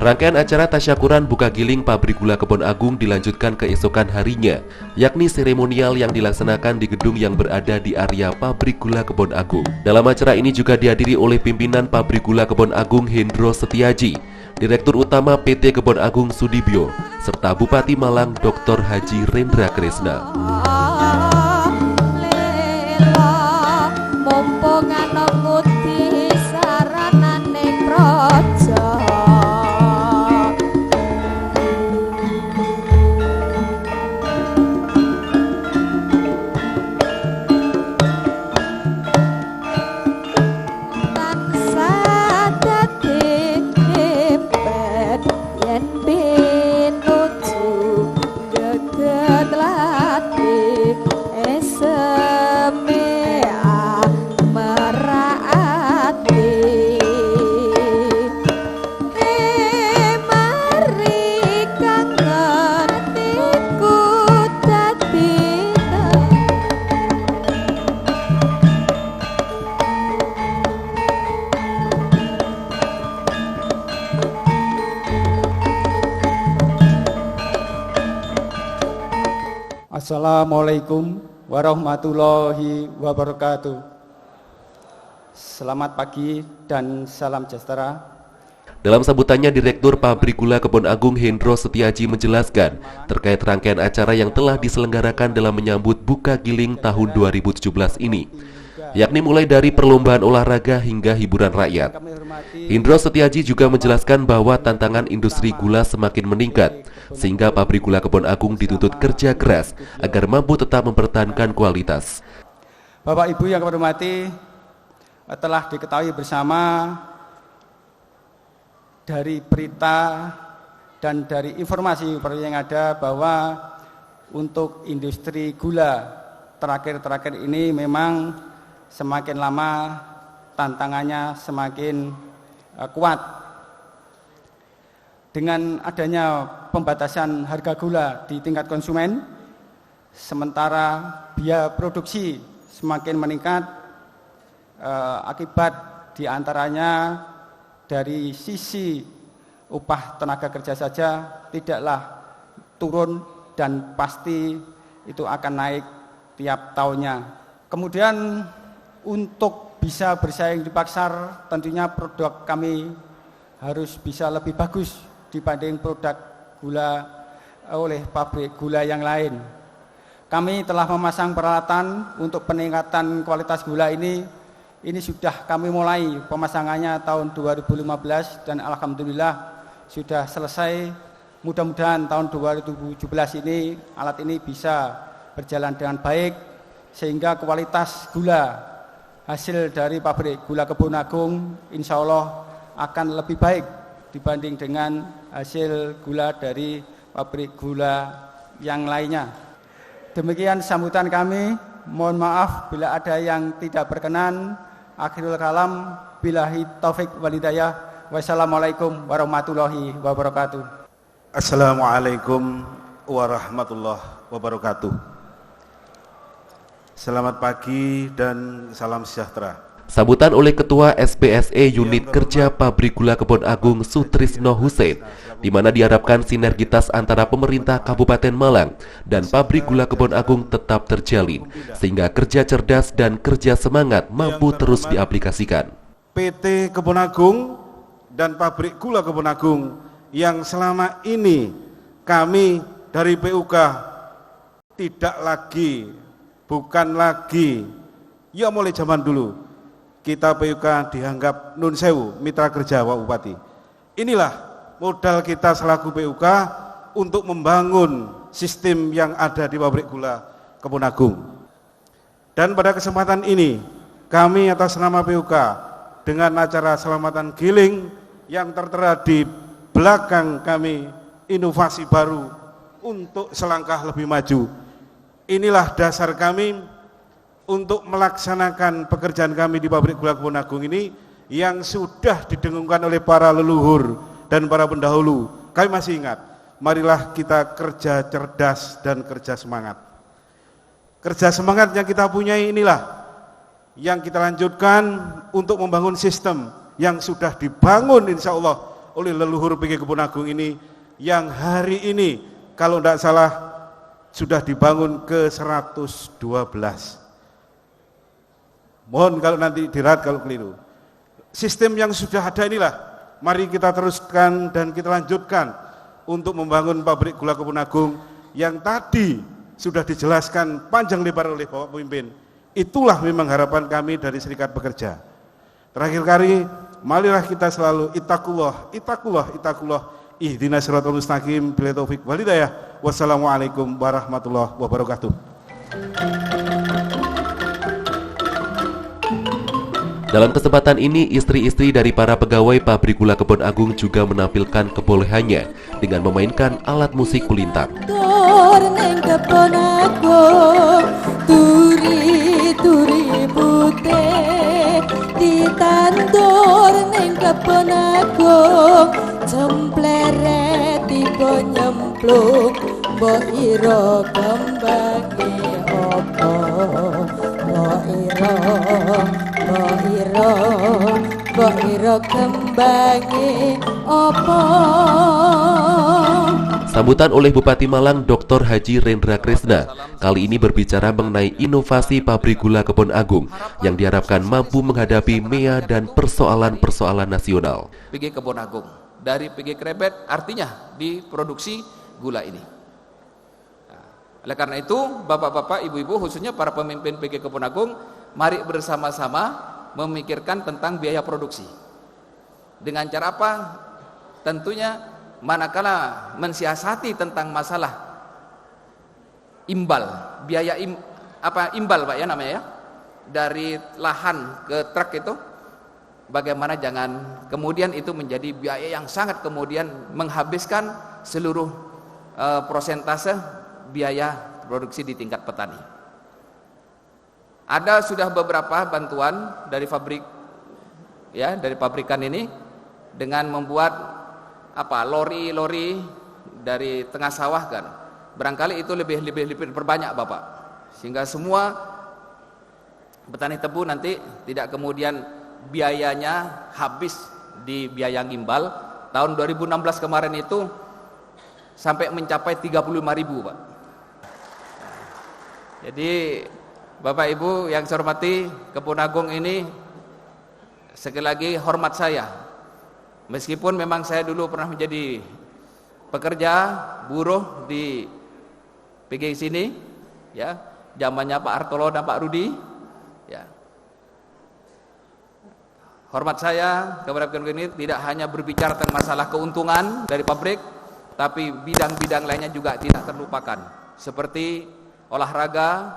Rangkaian acara tasyakuran buka giling pabrik gula Kebon Agung dilanjutkan keesokan harinya, yakni seremonial yang dilaksanakan di gedung yang berada di area pabrik gula Kebon Agung. Dalam acara ini juga dihadiri oleh pimpinan pabrik gula Kebon Agung Hendro Setiaji, Direktur Utama PT Kebon Agung Sudibyo, serta Bupati Malang Dr. Haji Rendra Kresna. Assalamualaikum warahmatullahi wabarakatuh. Selamat pagi dan salam sejahtera. Dalam sambutannya, Direktur Pabrik Gula Kebon Agung Hendro Setiaji menjelaskan terkait rangkaian acara yang telah diselenggarakan dalam menyambut buka giling tahun 2017 ini, yakni mulai dari perlombaan olahraga hingga hiburan rakyat. Hendro Setiaji juga menjelaskan bahwa tantangan industri gula semakin meningkat, sehingga pabrik gula Kebon Agung dituntut kerja keras agar mampu tetap mempertahankan kualitas. Bapak Ibu yang kami hormati, telah diketahui bersama dari berita dan dari informasi yang ada bahwa untuk industri gula terakhir ini memang semakin lama tantangannya semakin kuat. Dengan adanya pembatasan harga gula di tingkat konsumen, sementara biaya produksi semakin meningkat, akibat diantaranya dari sisi upah tenaga kerja saja tidaklah turun dan pasti itu akan naik tiap tahunnya. Kemudian untuk bisa bersaing di pasar, tentunya produk kami harus bisa lebih bagus dibanding produk gula oleh pabrik gula yang lain. Kami telah memasang peralatan untuk peningkatan kualitas gula ini sudah kami mulai pemasangannya tahun 2015 dan alhamdulillah sudah selesai. Mudah-mudahan tahun 2017 ini alat ini bisa berjalan dengan baik sehingga kualitas gula hasil dari pabrik gula Kebon Agung insya Allah akan lebih baik dibanding dengan hasil gula dari pabrik gula yang lainnya. Demikian sambutan kami. Mohon maaf bila ada yang tidak berkenan. Akhirul kalam, billahi taufik wal hidayah. Wassalamualaikum warahmatullahi wabarakatuh. Assalamualaikum warahmatullahi wabarakatuh. Selamat pagi dan salam sejahtera. Sambutan oleh Ketua SPSE Unit Kerja Pabrik Gula Kebon Agung Sutrisno Hussein, di mana diharapkan sinergitas antara pemerintah Kabupaten Malang dan Pabrik Gula Kebon Agung tetap terjalin, sehingga kerja cerdas dan kerja semangat mampu terus diaplikasikan. PT Kebon Agung dan Pabrik Gula Kebon Agung yang selama ini kami dari PUK bukan lagi, ya mulai zaman dulu, kita PUK dianggap nun sewu, mitra kerja Pak Bupati. Inilah modal kita selaku PUK untuk membangun sistem yang ada di pabrik gula Kebon Agung. Dan pada kesempatan ini, kami atas nama PUK dengan acara selamatan giling yang tertera di belakang kami, inovasi baru untuk selangkah lebih maju. Inilah dasar kami untuk melaksanakan pekerjaan kami di pabrik gula Kebon Agung ini yang sudah didengungkan oleh para leluhur dan para pendahulu. Kami masih ingat, marilah kita kerja cerdas dan kerja semangat. Kerja semangat yang kita punya inilah yang kita lanjutkan untuk membangun sistem yang sudah dibangun insya Allah oleh leluhur PG Kebon Agung ini yang hari ini kalau tidak salah sudah dibangun ke 112. Mohon kalau nanti dirat kalau keliru. Sistem yang sudah ada inilah, mari kita teruskan dan kita lanjutkan untuk membangun pabrik gula Kebon Agung yang tadi sudah dijelaskan panjang lebar oleh Bapak Pemimpin. Itulah memang harapan kami dari Serikat Pekerja. Terakhir kali, marilah kita selalu itakullah, ihdinas siratal mustaqim, billahi taufik wal hidayah. Wassalamualaikum warahmatullahi wabarakatuh. Dalam kesempatan ini, istri-istri dari para pegawai pabrik gula Kebon Agung juga menampilkan kebolehannya dengan memainkan alat musik kulintang. Kebon Agung, turi-turi putih, ditandur ning Kebon Agung, cempleret tiba nyemplung, mbok ira kembange opo, mbok ira kembange opo. Sambutan oleh Bupati Malang Dr. Haji Rendra Krisna kali ini berbicara mengenai inovasi pabrik gula Kebon Agung yang diharapkan mampu menghadapi MEA dan persoalan-persoalan nasional. PG Kebon Agung dari PG Krebet artinya di produksi gula ini. Oleh karena itu, bapak-bapak, ibu-ibu, khususnya para pemimpin PG Kebon Agung, mari bersama-sama memikirkan tentang biaya produksi. Dengan cara apa? Tentunya manakala mensiasati tentang masalah imbal, biaya imbal Pak ya namanya ya, dari lahan ke truk itu, bagaimana jangan kemudian itu menjadi biaya yang sangat kemudian menghabiskan seluruh prosentase biaya produksi di tingkat petani. Ada sudah beberapa bantuan dari pabrik ya, dari pabrikan ini dengan membuat lori-lori dari tengah sawah kan. Barangkali itu lebih perbanyak Bapak. Sehingga semua petani tebu nanti tidak kemudian biayanya habis di biaya gimbal. Tahun 2016 kemarin itu sampai mencapai 35.000 Pak. Jadi Bapak Ibu yang saya hormati, Kebon Agung ini sekali lagi hormat saya. Meskipun memang saya dulu pernah menjadi pekerja buruh di PG sini, ya, zamannya Pak Hartolo dan Pak Rudi, ya. Hormat saya kepada PG ini tidak hanya berbicara tentang masalah keuntungan dari pabrik, tapi bidang-bidang lainnya juga tidak terlupakan, seperti olahraga,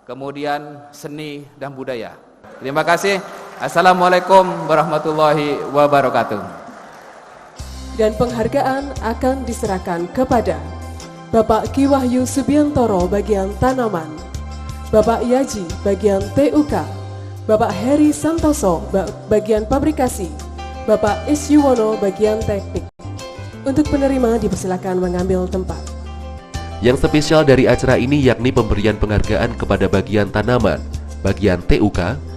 kemudian seni dan budaya. Terima kasih. Assalamualaikum warahmatullahi wabarakatuh. Dan penghargaan akan diserahkan kepada Bapak Ki Wahyu Subiantoro bagian tanaman, Bapak Yaji bagian TUK, Bapak Heri Santoso bagian pabrikasi, Bapak Isyuwono bagian teknik. Untuk penerima dipersilakan mengambil tempat. Yang spesial dari acara ini yakni pemberian penghargaan kepada bagian tanaman, bagian TUK,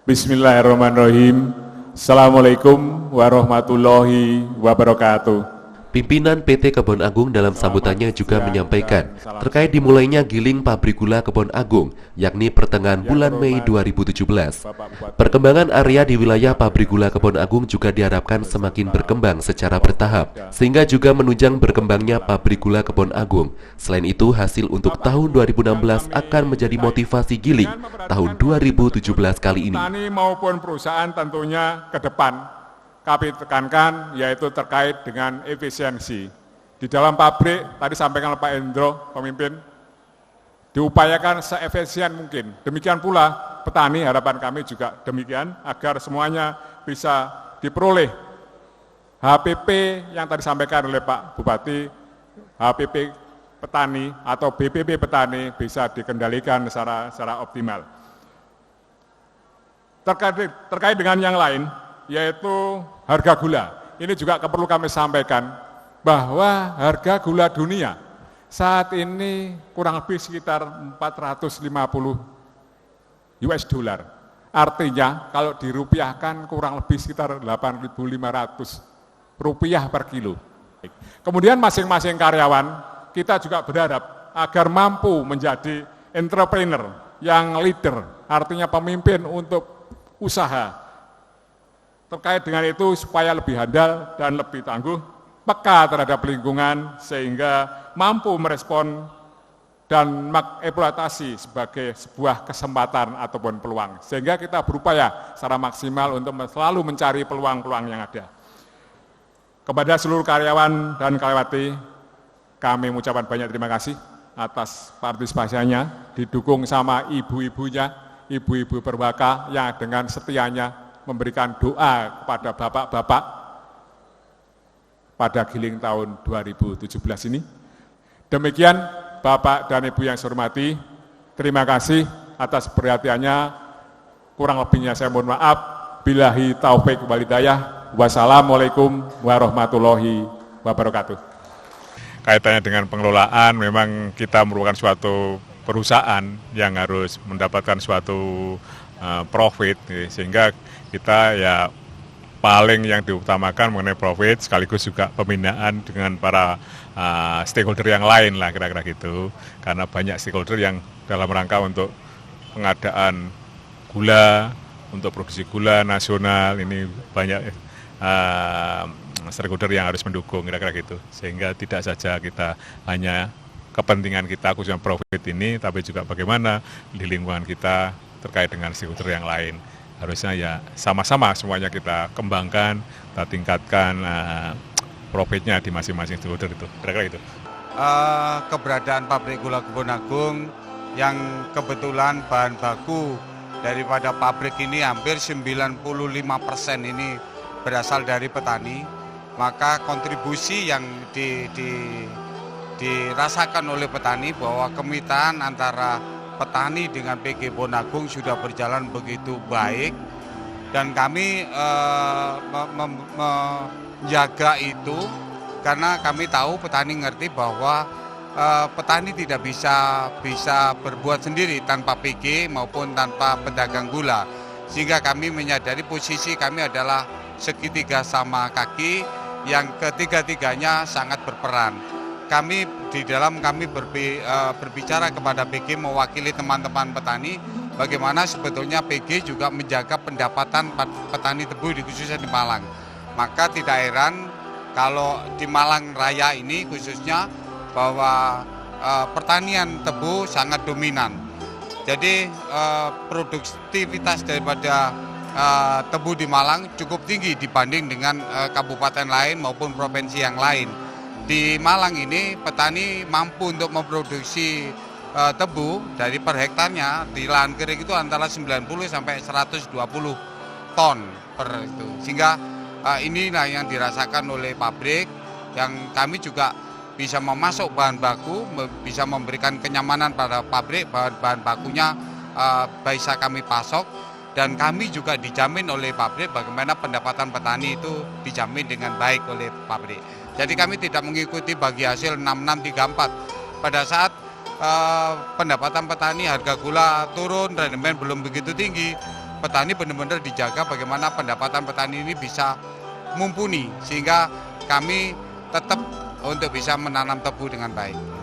Bismillahirrahmanirrahim. Assalamualaikum warahmatullahi wabarakatuh. Pimpinan PT Kebon Agung dalam sambutannya juga menyampaikan terkait dimulainya giling pabrik gula Kebon Agung, yakni pertengahan bulan Mei 2017. Perkembangan area di wilayah pabrik gula Kebon Agung juga diharapkan semakin berkembang secara bertahap, sehingga juga menunjang berkembangnya pabrik gula Kebon Agung. Selain itu, hasil untuk tahun 2016 akan menjadi motivasi giling tahun 2017 kali ini. Petani maupun perusahaan tentunya ke depan kami tekankan yaitu terkait dengan efisiensi. Di dalam pabrik, tadi sampaikan oleh Pak Endro, pemimpin, diupayakan seefisien mungkin. Demikian pula petani, harapan kami juga demikian, agar semuanya bisa diperoleh HPP yang tadi sampaikan oleh Pak Bupati, HPP petani atau BPP petani bisa dikendalikan secara optimal. Terkait dengan yang lain, yaitu harga gula. Ini juga perlu kami sampaikan bahwa harga gula dunia saat ini kurang lebih sekitar 450 US dollar. Artinya kalau dirupiahkan kurang lebih sekitar 8.500 rupiah per kilo. Kemudian masing-masing karyawan kita juga berharap agar mampu menjadi entrepreneur yang leader, artinya pemimpin untuk usaha. Terkait dengan itu supaya lebih handal dan lebih tangguh, peka terhadap lingkungan sehingga mampu merespon dan mengeksploitasi sebagai sebuah kesempatan ataupun peluang. Sehingga kita berupaya secara maksimal untuk selalu mencari peluang-peluang yang ada. Kepada seluruh karyawan dan karyawati, kami mengucapkan banyak terima kasih atas partisipasinya, didukung sama ibu-ibunya, ibu-ibu Perwaka yang dengan setianya memberikan doa kepada bapak-bapak pada giling tahun 2017 ini. Demikian Bapak dan Ibu yang saya hormati, terima kasih atas perhatiannya. Kurang lebihnya saya mohon maaf. Billahi taufik wal hidayah. Wassalamualaikum warahmatullahi wabarakatuh. Kaitannya dengan pengelolaan, memang kita merupakan suatu perusahaan yang harus mendapatkan suatu profit, sehingga kita ya paling yang diutamakan mengenai profit, sekaligus juga pembinaan dengan para stakeholder yang lain lah kira-kira gitu. Karena banyak stakeholder yang dalam rangka untuk pengadaan gula, untuk produksi gula nasional, ini banyak stakeholder yang harus mendukung kira-kira gitu. Sehingga tidak saja kita hanya kepentingan kita khususnya profit ini, tapi juga bagaimana di lingkungan kita terkait dengan stakeholder yang lain. Harusnya ya sama-sama semuanya kita kembangkan, kita tingkatkan profitnya di masing-masing stakeholder itu. Kira-kira itu. Keberadaan pabrik gula Kebon Agung yang kebetulan bahan baku daripada pabrik ini hampir 95% ini berasal dari petani, maka kontribusi yang dirasakan oleh petani bahwa kemitraan antara petani dengan PG Kebon Agung sudah berjalan begitu baik, dan kami menjaga itu karena kami tahu petani ngerti bahwa petani tidak bisa berbuat sendiri tanpa PG maupun tanpa pedagang gula, sehingga kami menyadari posisi kami adalah segitiga sama kaki yang ketiga-tiganya sangat berperan. Kami berbicara kepada PG mewakili teman-teman petani, bagaimana sebetulnya PG juga menjaga pendapatan petani tebu khususnya di Malang. Maka tidak heran kalau di Malang Raya ini khususnya bahwa pertanian tebu sangat dominan. Jadi produktivitas daripada tebu di Malang cukup tinggi dibanding dengan kabupaten lain maupun provinsi yang lain. Di Malang ini petani mampu untuk memproduksi tebu dari per hektarnya di lahan kering itu antara 90 sampai 120 ton per itu. Sehingga inilah yang dirasakan oleh pabrik, yang kami juga bisa memasok bahan baku, bisa memberikan kenyamanan pada pabrik, bahan bakunya bisa kami pasok, dan kami juga dijamin oleh pabrik bagaimana pendapatan petani itu dijamin dengan baik oleh pabrik. Jadi kami tidak mengikuti bagi hasil 6634. Pada saat pendapatan petani harga gula turun, rendemen belum begitu tinggi, petani benar-benar dijaga bagaimana pendapatan petani ini bisa mumpuni sehingga kami tetap untuk bisa menanam tebu dengan baik.